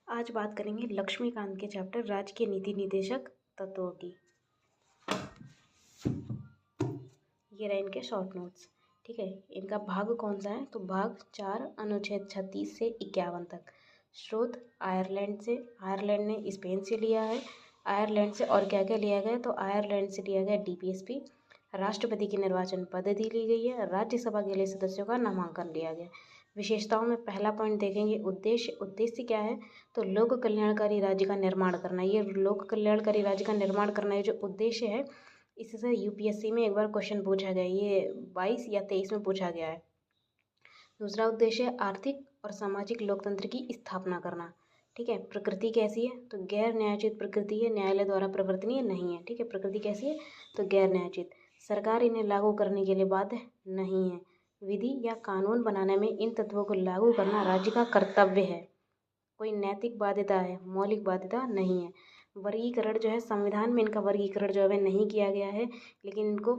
आज बात करेंगे लक्ष्मीकांत के चैप्टर राजकीय नीति निर्देशक तत्वों की। ये रहे इनके शॉर्ट नोट्स। ठीक है, इनका भाग कौन सा है? तो भाग 4 अनुच्छेद 36 से 51 तक। स्रोत आयरलैंड से, आयरलैंड ने स्पेन से लिया है। आयरलैंड से और क्या क्या लिया गया? तो आयरलैंड से लिया गया डीपीएसपी, राष्ट्रपति की निर्वाचन पद्धति ली गई है, राज्यसभा के लिए सदस्यों का नामांकन लिया गया। विशेषताओं में पहला पॉइंट देखेंगे, उद्देश्य क्या है? तो लोक कल्याणकारी राज्य का निर्माण करना। ये लोक कल्याणकारी राज्य का निर्माण करना ये जो उद्देश्य है, इससे यूपीएससी में एक बार क्वेश्चन पूछा गया, ये 22 या 23 में पूछा गया है। दूसरा उद्देश्य है आर्थिक और सामाजिक लोकतंत्र की स्थापना करना। ठीक है, प्रकृति कैसी है? तो गैर न्यायोचित प्रकृति है, न्यायालय द्वारा प्रवर्तनीय नहीं है। ठीक है, प्रकृति कैसी है? तो गैर न्यायोचित। सरकार इन्हें लागू करने के लिए बाध्य नहीं है। विधि या कानून बनाने में इन तत्वों को लागू करना राज्य का कर्तव्य है। कोई नैतिक बाध्यता है, मौलिक बाध्यता नहीं है। वर्गीकरण जो है, संविधान में इनका वर्गीकरण जो है नहीं किया गया है, लेकिन इनको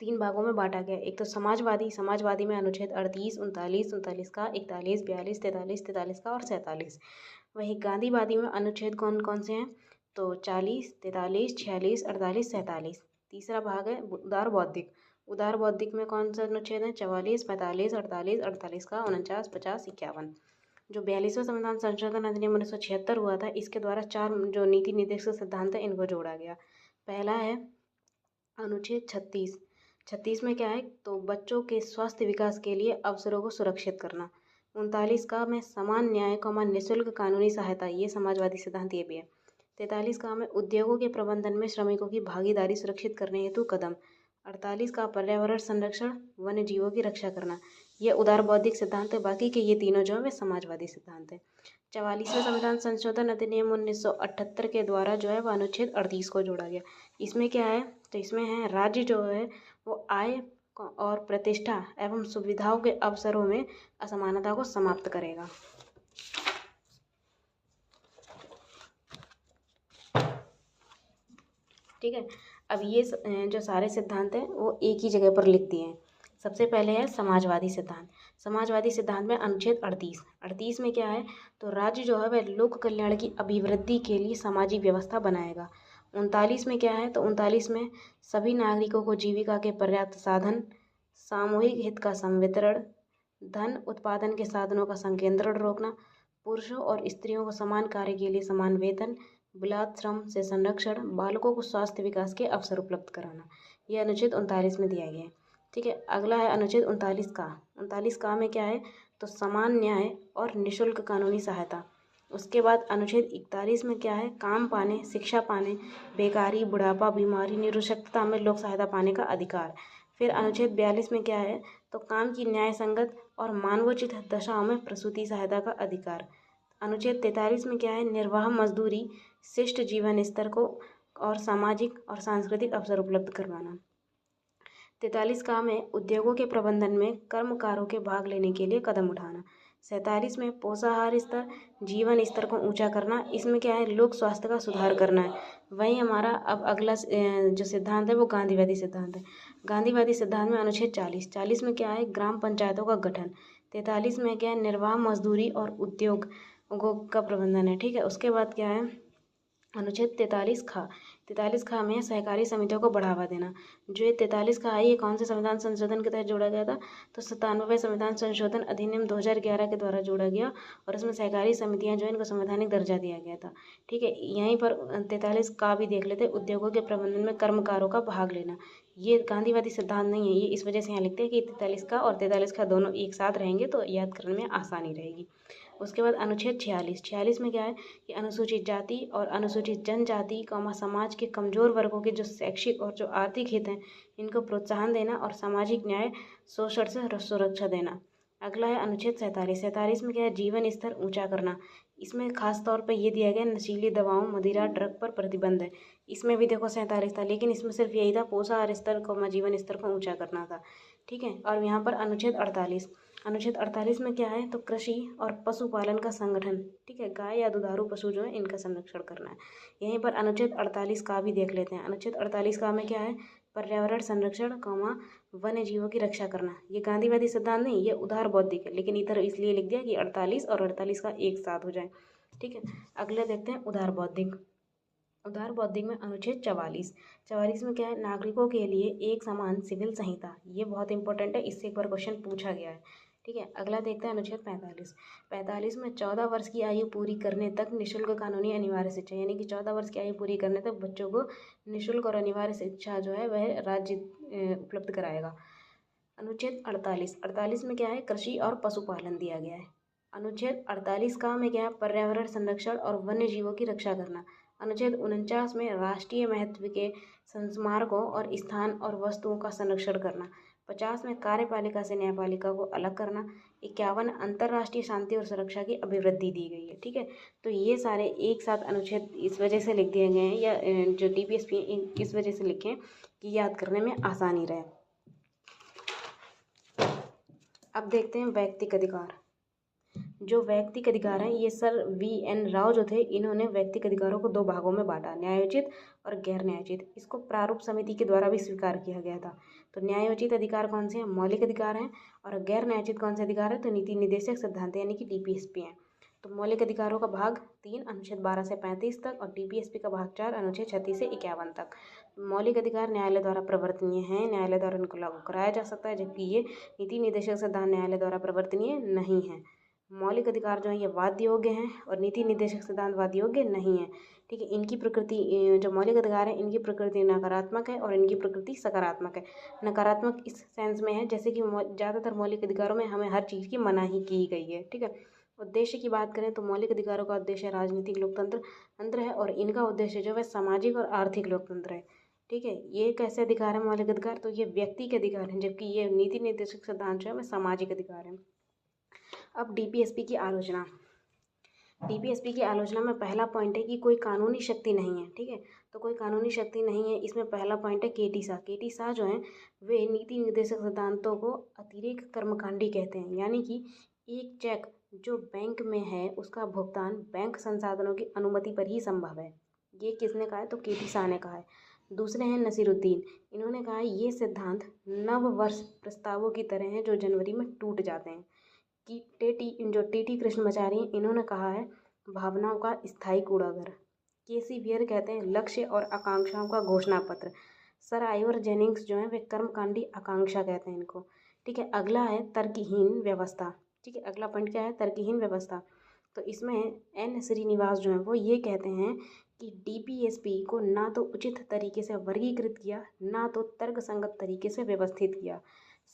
3 भागों में बांटा गया। एक तो समाजवादी में अनुच्छेद 38, 39 का, 41, 42, 43, 43 का और 47। वही गांधीवादी में अनुच्छेद कौन कौन से हैं? तो 40, 43, 46, 48, 47। तीसरा भाग है उदार बौद्धिक में कौन सा अनुच्छेद है? 44, 45, 48, 48 का, 49, 50, 51। जो 42वां संविधान संशोधन अधिनियम 1976 हुआ था, इसके द्वारा 4 जो नीति निर्देशक सिद्धांत है इनको जोड़ा गया। पहला है अनुच्छेद 36 में क्या है? तो बच्चों के स्वास्थ्य विकास के लिए अवसरों को सुरक्षित करना। 39 का में समान न्याय निःशुल्क कानूनी सहायता, ये समाजवादी सिद्धांत ये भी है। 43 का में उद्योगों के प्रबंधन में श्रमिकों की भागीदारी सुरक्षित करने हेतु कदम। 48 का पर्यावरण संरक्षण, वन्य जीवों की रक्षा करना, ये उदार बौद्धिक सिद्धांत है। बाकी के ये तीनों जो है वे समाजवादी सिद्धांत है। 44वें संविधान संशोधन अधिनियम 1978 के द्वारा जो है वह अनुच्छेद 38 को जोड़ा गया। इसमें क्या है? तो इसमें है राज्य जो है वो आय और प्रतिष्ठा एवं सुविधाओं के अवसरों में असमानता को समाप्त करेगा। ठीक है, अब ये जो सारे सिद्धांत हैं वो एक ही जगह पर लिख दिए हैं। सबसे पहले है समाजवादी सिद्धांत। समाजवादी सिद्धांत में अनुच्छेद 38 में क्या है? तो राज्य जो है वह लोक कल्याण की अभिवृद्धि के लिए सामाजिक व्यवस्था बनाएगा। 39 में क्या है? तो 39 में सभी नागरिकों को जीविका के पर्याप्त साधन, सामूहिक हित का संवितरण, धन उत्पादन के साधनों का संकेंद्रण रोकना, पुरुषों और स्त्रियों को समान कार्य के लिए समान वेतन, बलात् श्रम से संरक्षण, बालकों को स्वास्थ्य विकास के अवसर उपलब्ध कराना, यह अनुच्छेद 39 में दिया गया है। ठीक है, अगला है अनुच्छेद 39 का। 39 का में क्या है? तो समान न्याय और निःशुल्क कानूनी सहायता। उसके बाद अनुच्छेद 41 में क्या है? काम पाने, शिक्षा पाने, बेकारी, बुढ़ापा, बीमारी, निरुशक्तता में लोक सहायता पाने का अधिकार। फिर अनुच्छेद 42 में क्या है? तो काम की न्याय संगत और मानवोचित दशाओं में प्रसूति सहायता का अधिकार। अनुच्छेद 43 में क्या है? निर्वाह मजदूरी, शिष्ट जीवन स्तर को और सामाजिक और सांस्कृतिक अवसर उपलब्ध करवाना। 43 का में उद्योगों के प्रबंधन में कर्मकारों के भाग लेने के लिए कदम उठाना। 47 में पोषाहार स्तर, जीवन स्तर को ऊंचा करना, इसमें क्या है? लोक स्वास्थ्य का सुधार करना है। वहीं हमारा अब अगला जो सिद्धांत है वो गांधीवादी सिद्धांत है। गांधीवादी सिद्धांत में अनुच्छेद 40 में क्या है? ग्राम पंचायतों का गठन। 43 में क्या है? निर्वाह मजदूरी और उद्योगों का प्रबंधन है। ठीक है, उसके बाद क्या है? अनुच्छेद 43 खा में सहकारी समितियों को बढ़ावा देना। जो ये 43 खा है ये कौन से संविधान संशोधन के तहत जोड़ा गया था? तो 97वें संविधान संशोधन अधिनियम 2011 के द्वारा जोड़ा गया और इसमें सहकारी समितियां जो है इनको संवैधानिक दर्जा दिया गया था। ठीक है, यहीं पर 43 का भी देख लेते, उद्योगों के प्रबंधन में कर्मकारों का भाग लेना। ये गांधीवादी सिद्धांत नहीं है, ये इस वजह से यहाँ लिखते हैं कि 43 का और 43 का दोनों एक साथ रहेंगे तो याद करने में आसानी रहेगी। उसके बाद अनुच्छेद 46 में क्या है? कि अनुसूचित जाति और अनुसूचित जनजाति समाज के कमजोर वर्गों के जो शैक्षिक और जो आर्थिक हित हैं इनको प्रोत्साहन देना और सामाजिक न्याय, शोषण से सुरक्षा देना। अगला है अनुच्छेद 47 में क्या है? जीवन स्तर ऊंचा करना। इसमें खास तौर पर ये दिया गया नशीली दवाओं, मदिरा, ड्रग पर प्रतिबंध है। इसमें भी देखो 47 था, लेकिन इसमें सिर्फ यही था पोषाहार स्तर को, जीवन स्तर को ऊंचा करना था। ठीक है, और यहाँ पर अनुच्छेद 48 में क्या है? तो कृषि और पशुपालन का संगठन। ठीक है, गाय या दुधारू पशु जो है इनका संरक्षण करना है। यहीं पर अनुच्छेद 48 का भी देख लेते हैं। अनुच्छेद 48 का में क्या है? पर्यावरण संरक्षण, वन्य जीवों की रक्षा करना। ये गांधीवादी सिद्धांत नहीं, ये उदार बौद्धिक है, लेकिन इधर इसलिए लिख दिया कि 48 और 48 का एक साथ हो जाए। ठीक है। अगले देखते हैं उदार बौद्धिक। उदार बौद्धिक में अनुच्छेद 44 में क्या है, नागरिकों के लिए एक समान सिविल संहिता। ये बहुत इंपॉर्टेंट है, इससे एक बार क्वेश्चन पूछा गया है। ठीक है। अगला देखते हैं अनुच्छेद 45 में 14 वर्ष की आयु पूरी करने तक निःशुल्क कानूनी अनिवार्य शिक्षा, यानी कि 14 वर्ष की आयु पूरी करने तक बच्चों को निःशुल्क और अनिवार्य शिक्षा जो है वह राज्य उपलब्ध कराएगा। अनुच्छेद 48 में क्या है, कृषि और पशुपालन दिया गया है। अनुच्छेद 48 का में क्या है, पर्यावरण संरक्षण और वन्य जीवों की रक्षा करना। अनुच्छेद 49 में राष्ट्रीय महत्व के स्मारकों और स्थान और वस्तुओं का संरक्षण करना। 50 में कार्यपालिका से न्यायपालिका को अलग करना। 51 अंतर्राष्ट्रीय शांति और सुरक्षा की अभिवृद्धि दी गई है। ठीक है। तो ये सारे एक साथ अनुच्छेद इस वजह से लिख दिए गए हैं, या जो DPSP इस वजह से लिखे कि याद करने में आसानी रहे। अब देखते हैं व्यक्तिगत अधिकार। जो व्यक्तिगत अधिकार हैं, ये सर VN राव जो थे, इन्होंने व्यक्तिगत अधिकारों को 2 भागों में बांटा, न्यायोचित और गैर न्यायोचित। इसको प्रारूप समिति के द्वारा भी स्वीकार किया गया था। तो न्यायोचित अधिकार कौन से हैं, मौलिक अधिकार हैं, और गैर न्यायोचित कौन से अधिकार है, तो नीति निर्देशक सिद्धांत यानी कि DPSP हैं। तो मौलिक अधिकारों का भाग 3 अनुच्छेद 12 से 35 तक, और DPSP का भाग 4 अनुच्छेद 36 से 51 तक। मौलिक अधिकार न्यायालय द्वारा प्रवर्तनीय हैं, न्यायालय द्वारा इनको लागू कराया जा सकता है, जबकि ये नीति निर्देशक सिद्धांत न्यायालय द्वारा प्रवर्तनीय नहीं है। मौलिक अधिकार जो है ये वाद्य योग्य हैं, और नीति निर्देशक सिद्धांत वाद्य योग्य नहीं है। ठीक है। इनकी प्रकृति, जो मौलिक अधिकार है, इनकी प्रकृति नकारात्मक है और इनकी प्रकृति सकारात्मक है। नकारात्मक इस सेंस में है जैसे कि ज़्यादातर मौलिक अधिकारों में हमें हर चीज़ की मनाही की गई है। ठीक है। उद्देश्य की बात करें तो मौलिक अधिकारों का उद्देश्य राजनीतिक लोकतंत्र है, और इनका उद्देश्य जो है सामाजिक और आर्थिक लोकतंत्र है। ठीक है। ये कैसे अधिकार है मौलिक अधिकार, तो ये व्यक्ति के अधिकार हैं, जबकि ये नीति निर्देशक सिद्धांत जो है वह सामाजिक अधिकार है। अब DPSP की आलोचना। DPSP की आलोचना में पहला पॉइंट है कि कोई कानूनी शक्ति नहीं है। ठीक है। तो कोई कानूनी शक्ति नहीं है, इसमें पहला पॉइंट है KT शाह जो हैं वे नीति निर्देशक सिद्धांतों को अतिरेक कर्मकांडी कहते हैं, यानी कि एक चेक जो बैंक में है उसका भुगतान बैंक संसाधनों की अनुमति पर ही संभव है। ये किसने कहा है, तो KT शाह ने कहा है। दूसरे हैं नसीरुद्दीन। इन्होंने कहा है ये सिद्धांत नव वर्ष प्रस्तावों की तरह हैं जो जनवरी में टूट जाते हैं। कि TT कृष्णमाचारी, इन्होंने कहा है भावनाओं का स्थायी कूड़ाघर। KC बियर कहते हैं लक्ष्य और आकांक्षाओं का घोषणा पत्र। सर आइवर जेनिंग्स जो है वे कर्मकांडी आकांक्षा कहते हैं इनको। ठीक है। अगला है तर्कहीन व्यवस्था। ठीक है। अगला पॉइंट क्या है, तर्कहीन व्यवस्था। तो इसमें N श्रीनिवास जो है वो ये कहते हैं कि DPSP को ना तो उचित तरीके से वर्गीकृत किया, ना तो तर्कसंगत तरीके से व्यवस्थित किया।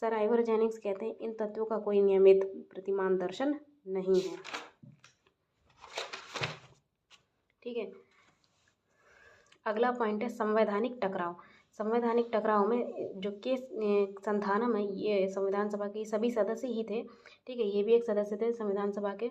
सर आइवर जेनिंग्स कहते हैं इन तत्वों का कोई नियमित प्रतिमान दर्शन नहीं है। ठीक है। अगला पॉइंट है संवैधानिक टकराव। संवैधानिक टकराव में जो केस संथानम है, ये संविधान सभा के सभी सदस्य ही थे। ठीक है। ये भी एक सदस्य थे संविधान सभा के।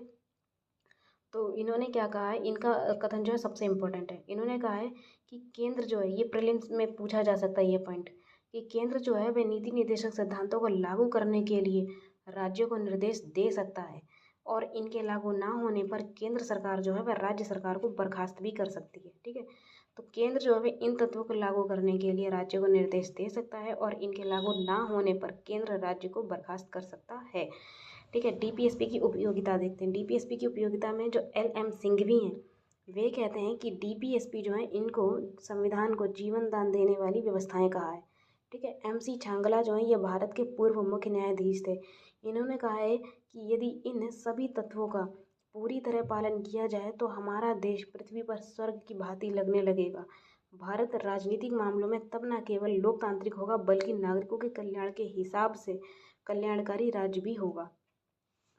तो इन्होंने क्या कहा है, इनका कथन जो है सबसे इम्पोर्टेंट है। इन्होंने कहा है कि केंद्र जो है, ये प्रीलिम्स में पूछा जा सकता है ये पॉइंट, कि केंद्र जो है वह नीति निर्देशक सिद्धांतों को लागू करने के लिए राज्यों को निर्देश दे सकता है, और इनके लागू ना होने पर केंद्र सरकार जो है वह राज्य सरकार को बर्खास्त भी कर सकती है। ठीक है। तो केंद्र जो है वह इन तत्वों को लागू करने के लिए राज्यों को निर्देश दे सकता है, और इनके लागू ना होने पर केंद्र राज्य को बर्खास्त कर सकता है। ठीक है। DPSP की उपयोगिता देखते हैं। DPSP की उपयोगिता में जो LM सिंघवी हैं वे कहते हैं कि DPSP जो है इनको संविधान को जीवन दान देने वाली व्यवस्थाएं कहा है। ठीक है। MC छांगला जो है ये भारत के पूर्व मुख्य न्यायाधीश थे। इन्होंने कहा है कि यदि इन सभी तत्वों का पूरी तरह पालन किया जाए तो हमारा देश पृथ्वी पर स्वर्ग की भांति लगने लगेगा। भारत राजनीतिक मामलों में तब न केवल लोकतांत्रिक होगा बल्कि नागरिकों के कल्याण के हिसाब से कल्याणकारी राज्य भी होगा।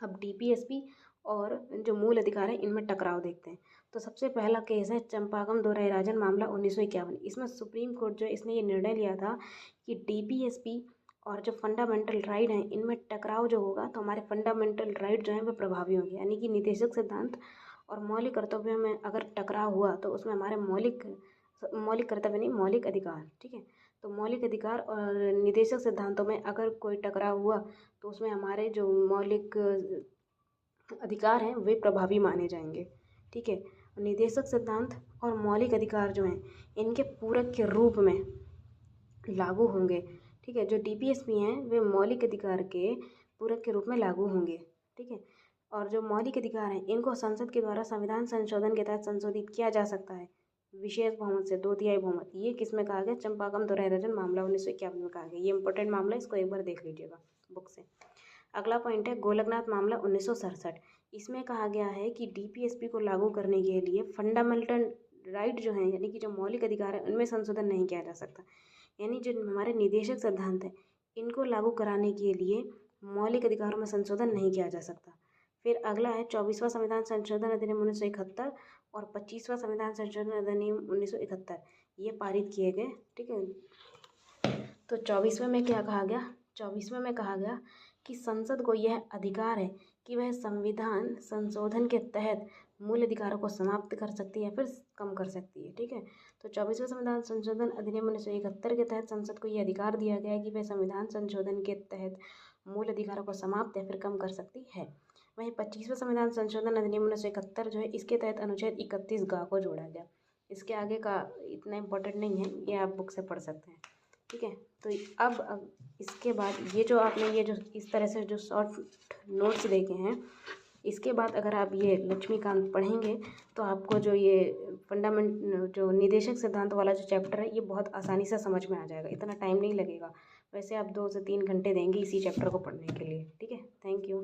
अब DPSP और जो मूल अधिकार है इनमें टकराव देखते हैं। तो सबसे पहला केस है चंपाकम दोराईराजन मामला 1951। इसमें सुप्रीम कोर्ट जो इसने ये निर्णय लिया था कि DPSP और जो फंडामेंटल राइट हैं इनमें टकराव जो होगा तो हमारे फंडामेंटल राइट जो हैं वो प्रभावी होंगे, यानी कि निदेशक सिद्धांत और मौलिक कर्तव्यों में अगर टकराव हुआ तो उसमें हमारे मौलिक कर्तव्य नहीं, मौलिक अधिकार। ठीक है। तो मौलिक अधिकार और निदेशक सिद्धांतों में अगर कोई टकराव हुआ तो उसमें हमारे जो मौलिक अधिकार हैं वे प्रभावी माने जाएंगे। ठीक है। निदेशक सिद्धांत और मौलिक अधिकार जो हैं इनके पूरक के रूप में लागू होंगे। ठीक है। जो DPSP हैं वे मौलिक अधिकार के पूरक के रूप में लागू होंगे। ठीक है। और जो मौलिक अधिकार हैं इनको संसद के द्वारा संविधान संशोधन के तहत संशोधित किया जा सकता है विशेष बहुमत से 2/3 बहुमत। ये किस में कहा गया? चंपाकम दुरायोजन मामला 1951 में कहा गया। ये इंपॉर्टेंट मामला है, इसको एक बार देख लीजिएगा बुक से। अगला पॉइंट है गोलकनाथ मामला 1967। इसमें कहा गया है कि डीपीएसपी को लागू करने के लिए फंडामेंटल राइट जो है यानी कि जो मौलिक अधिकार है उनमें संशोधन नहीं किया जा सकता। यानी जो हमारे निदेशक सिद्धांत है इनको लागू कराने के लिए मौलिक अधिकारों में संशोधन नहीं किया जा सकता। फिर अगला है 24वां संविधान संशोधन अधिनियम 1971 और 25वां संविधान संशोधन अधिनियम 1971 ये पारित किए गए। ठीक है, तो 24वें में क्या कहा गया? 24वें में कहा गया कि संसद को यह अधिकार है कि वह संविधान संशोधन के तहत मूल अधिकारों को समाप्त कर सकती है या फिर कम कर सकती है। ठीक है, तो 24वें संविधान संशोधन अधिनियम 1971 के तहत संसद को यह अधिकार दिया गया है कि वह संविधान संशोधन के तहत मूल अधिकारों को समाप्त या फिर कम कर सकती है। वहीं 25वें संविधान संशोधन अधिनियम 1971 जो है इसके तहत अनुच्छेद 31 को जोड़ा गया। इसके आगे का इतना इम्पोर्टेंट नहीं है, ये आप बुक से पढ़ सकते हैं। ठीक है, तो अब इसके बाद ये जो आपने ये जो इस तरह से जो शॉर्ट नोट्स देखे हैं इसके बाद अगर आप ये लक्ष्मीकांत पढ़ेंगे तो आपको जो ये फंडामेंट जो निदेशक सिद्धांत वाला जो चैप्टर है ये बहुत आसानी से समझ में आ जाएगा, इतना टाइम नहीं लगेगा। वैसे आप 2 से 3 घंटे देंगे इसी चैप्टर को पढ़ने के लिए। ठीक है, थैंक यू।